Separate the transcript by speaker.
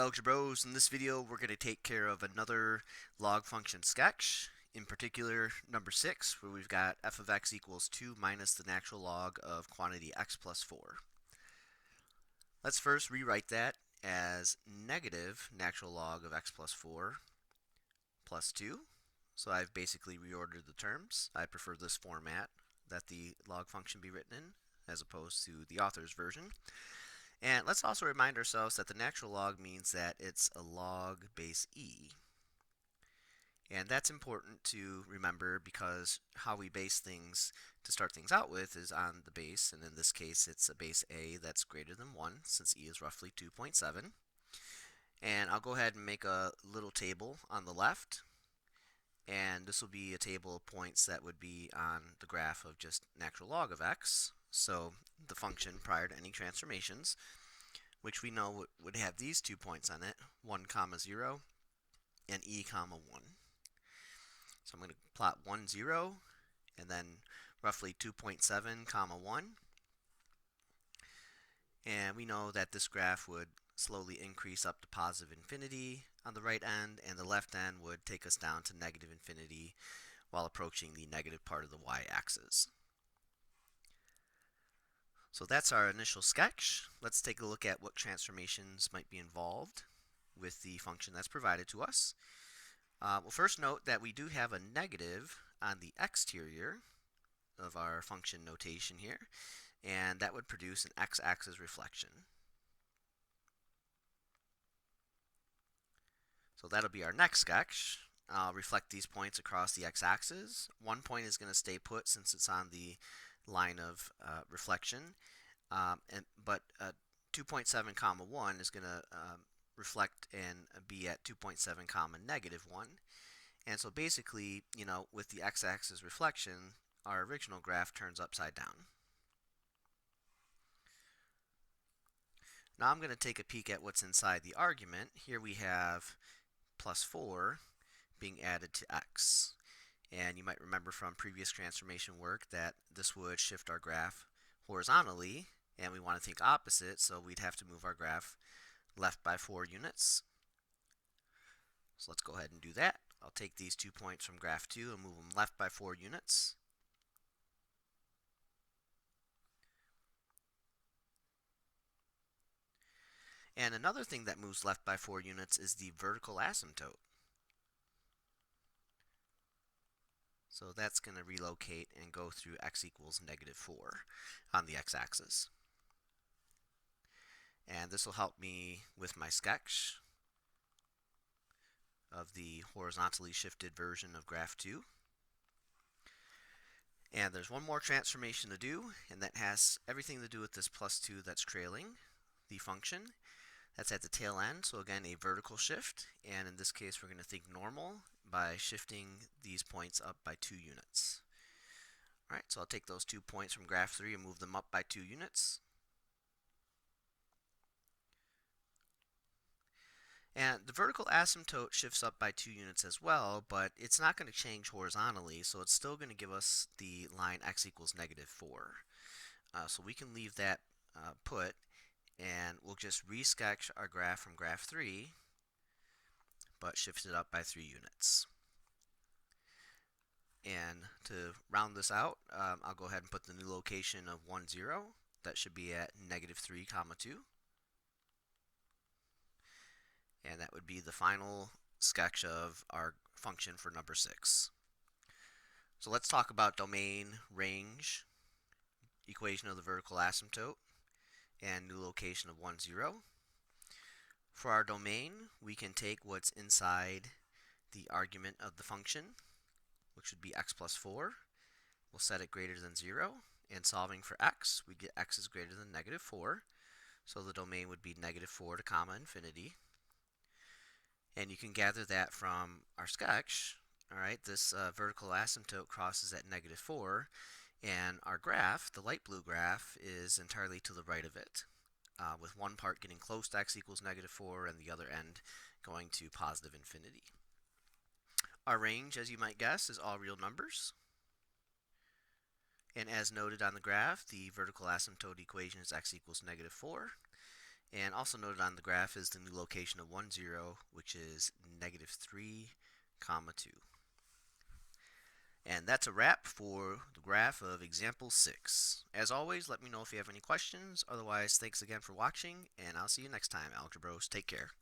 Speaker 1: Algebra Bros. In this video, we're going to take care of another log function sketch, in particular number 6, where we've got f of x equals 2 minus the natural log of quantity x plus 4. Let's first rewrite that as negative natural log of x plus 4 plus 2. So I've basically reordered the terms. I prefer this format that the log function be written in, as opposed to the author's version. And let's also remind ourselves that the natural log means that it's a log base e. And that's important to remember because how we base things to start things out with is on the base, and in this case it's a base a that's greater than 1 since e is roughly 2.7. And I'll go ahead and make a little table on the left, and this will be a table of points that would be on the graph of just natural log of x. So the function prior to any transformations, which we know would have these 2 points on it, 1 comma 0 and e comma 1. So I'm going to plot 1 0 and then roughly 2.7 comma 1, and we know that this graph would slowly increase up to positive infinity on the right end, and the left end would take us down to negative infinity while approaching the negative part of the y-axis. So that's our initial sketch. Let's take a look at what transformations might be involved with the function that's provided to us. We'll first note that we do have a negative on the exterior of our function notation here, and that would produce an x-axis reflection. So that'll be our next sketch. I'll reflect these points across the x-axis. One point is going to stay put since it's on the line of reflection, but 2.7 comma 1 is going to reflect and be at 2.7 comma negative 1. And so basically, with the x-axis reflection, our original graph turns upside down. Now I'm going to take a peek at what's inside the argument. Here we have plus 4 being added to x. And you might remember from previous transformation work that this would shift our graph horizontally, and we want to think opposite, so we'd have to move our graph left by 4 units. So let's go ahead and do that. I'll take these 2 points from graph 2 and move them left by 4 units. And another thing that moves left by 4 units is the vertical asymptote. So that's going to relocate and go through x equals negative 4 on the x-axis. And this will help me with my sketch of the horizontally shifted version of graph 2. And there's one more transformation to do, and that has everything to do with this plus 2 that's trailing the function. That's at the tail end, so again, a vertical shift, and in this case we're going to think normal by shifting these points up by 2 units. Alright, so I'll take those 2 points from graph 3 and move them up by 2 units. And the vertical asymptote shifts up by 2 units as well, but it's not going to change horizontally, so it's still going to give us the line x equals negative 4. So we can leave that put, and we'll just resketch our graph from graph 3, but shift it up by 3 units. And to round this out, I'll go ahead and put the new location of 1 0. That should be at negative 3 comma 2. And that would be the final sketch of our function for number 6. So let's talk about domain, range, equation of the vertical asymptote, and new location of 1 0. For our domain, we can take what's inside the argument of the function, which would be x plus 4. We'll set it greater than 0, and solving for x, we get x is greater than negative 4, so the domain would be negative 4 to comma infinity. And you can gather that from our sketch. Alright, this vertical asymptote crosses at negative 4, and our graph, the light blue graph, is entirely to the right of it, with one part getting close to x equals negative 4 and the other end going to positive infinity. Our range, as you might guess, is all real numbers. And as noted on the graph, the vertical asymptote equation is x equals negative 4. And also noted on the graph is the new location of 1, 0, which is -3, comma 2. And that's a wrap for the graph of example 6. As always, let me know if you have any questions. Otherwise, thanks again for watching, and I'll see you next time, Algebros. Take care.